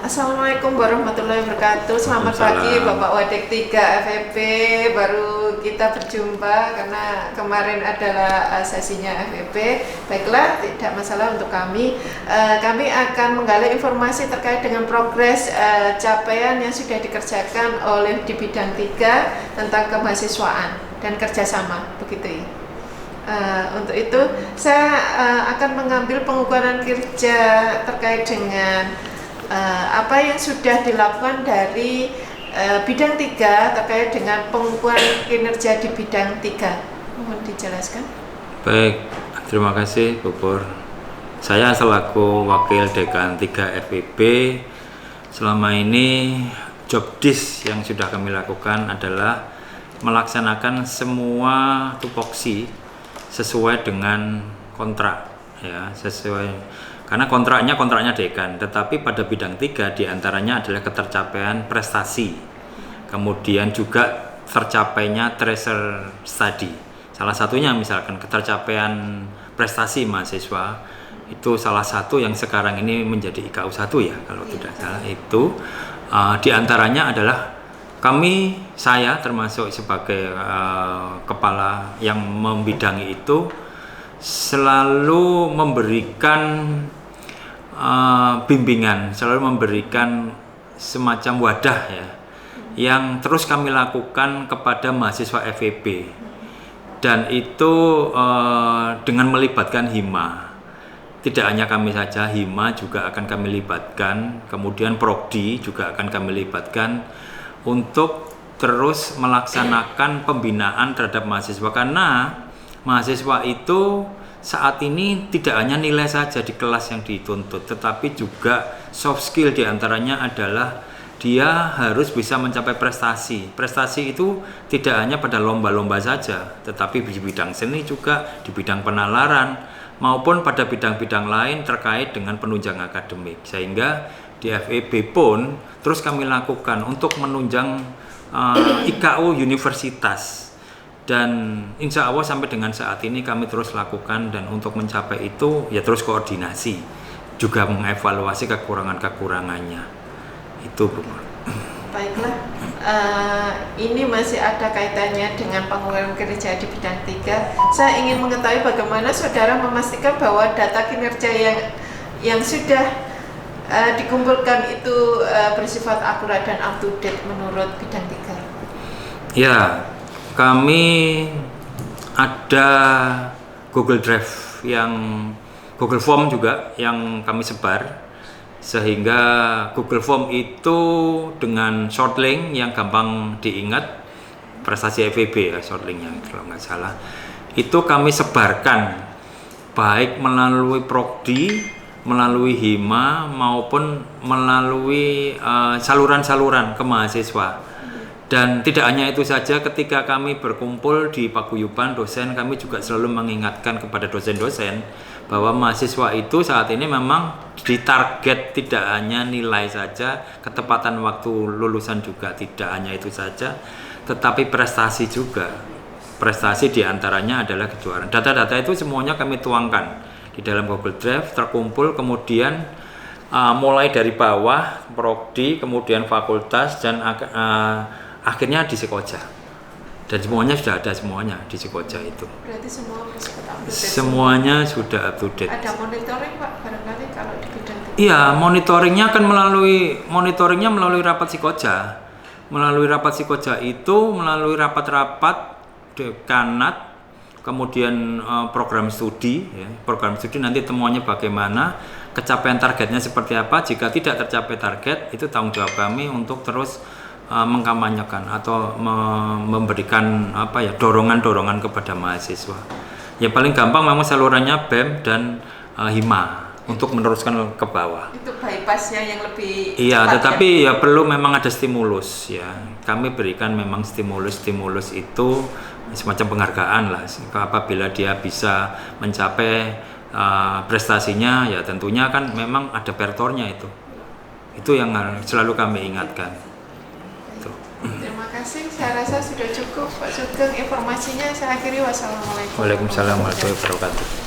Assalamualaikum warahmatullahi wabarakatuh. Selamat pagi Bapak Wadek 3 FEB. Baru kita berjumpa karena kemarin adalah sesinya FEB. Baiklah, tidak masalah untuk kami. Kami akan menggali informasi terkait dengan progres capaian yang sudah dikerjakan oleh di bidang 3 tentang kemahasiswaan dan kerjasama, begitu ya. Untuk itu saya akan mengambil pengukuran kerja terkait dengan apa yang sudah dilakukan dari bidang 3 terkait dengan pengukuran kinerja di bidang 3. Mohon dijelaskan. Baik, terima kasih Bu Pur. Saya selaku Wakil Dekan 3 FEB, selama ini job disk yang sudah kami lakukan adalah melaksanakan semua tupoksi sesuai dengan kontrak, ya, karena kontraknya dekan, tetapi pada bidang 3 diantaranya adalah ketercapaian prestasi, kemudian juga tercapainya tracer study. Salah satunya misalkan ketercapaian prestasi mahasiswa itu salah satu yang sekarang ini menjadi IKU 1 ya kalau tidak salah, itu diantaranya adalah saya termasuk sebagai kepala yang membidangi itu selalu memberikan bimbingan, selalu memberikan semacam wadah ya, yang terus kami lakukan kepada mahasiswa FEB, dan itu dengan melibatkan Hima. Tidak hanya kami saja, Hima juga akan kami libatkan, kemudian Prodi juga akan kami libatkan untuk terus melaksanakan pembinaan terhadap mahasiswa, karena mahasiswa itu saat ini tidak hanya nilai saja di kelas yang dituntut, tetapi juga soft skill diantaranya adalah dia harus bisa mencapai prestasi. Prestasi itu tidak hanya pada lomba-lomba saja, tetapi di bidang seni juga, di bidang penalaran, maupun pada bidang-bidang lain terkait dengan penunjang akademik. Sehingga di FEB pun terus kami lakukan untuk menunjang IKU universitas. Dan insya Allah sampai dengan saat ini kami terus lakukan, dan untuk mencapai itu ya terus koordinasi, juga mengevaluasi kekurangan-kekurangannya. Itu Bu. Baiklah, ini masih ada kaitannya dengan pengukuran kerja di bidang 3. Saya ingin mengetahui bagaimana saudara memastikan bahwa data kinerja yang sudah dikumpulkan itu bersifat akurat dan up to date menurut bidang 3. Ya, kami ada Google Drive, Google Form juga yang kami sebar, sehingga Google Form itu dengan short link yang gampang diingat, prestasi FEB ya short linknya kalau nggak salah, itu kami sebarkan baik melalui Prodi, melalui Hima, maupun melalui saluran-saluran ke mahasiswa. Dan tidak hanya itu saja, ketika kami berkumpul di paguyuban dosen, kami juga selalu mengingatkan kepada dosen-dosen bahwa mahasiswa itu saat ini memang ditarget tidak hanya nilai saja, ketepatan waktu lulusan juga tidak hanya itu saja, tetapi prestasi juga. Prestasi diantaranya adalah kejuaraan. Data-data itu semuanya kami tuangkan di dalam Google Drive, terkumpul, kemudian mulai dari bawah, Prodi, kemudian fakultas, dan akhirnya di Sikoja, dan semuanya sudah ada semuanya di Sikoja itu. Berarti semua semuanya sudah up to date. Ada monitoring Pak barangkali kalau di bidang 3? Iya, monitoringnya melalui rapat Sikoja. Melalui rapat Sikoja itu melalui rapat-rapat dekanat, kemudian program studi ya. Program studi nanti temuannya bagaimana, kecapaian targetnya seperti apa. Jika tidak tercapai target, itu tanggung jawab kami untuk terus mengkampanyekan atau memberikan dorongan-dorongan kepada mahasiswa. Ya paling gampang memang salurannya BEM dan Hima untuk meneruskan ke bawah. Itu bypassnya yang lebih iya, cepat, tetapi ya perlu memang ada stimulus ya. Kami berikan memang stimulus itu semacam penghargaan lah apabila dia bisa mencapai prestasinya, ya tentunya kan memang ada pertornya itu. Itu yang selalu kami ingatkan. Terima kasih, saya rasa sudah cukup Pak Sugeng informasinya. Saya akhiri, wassalamualaikum Waalaikumsalam warahmatullahi wabarakatuh.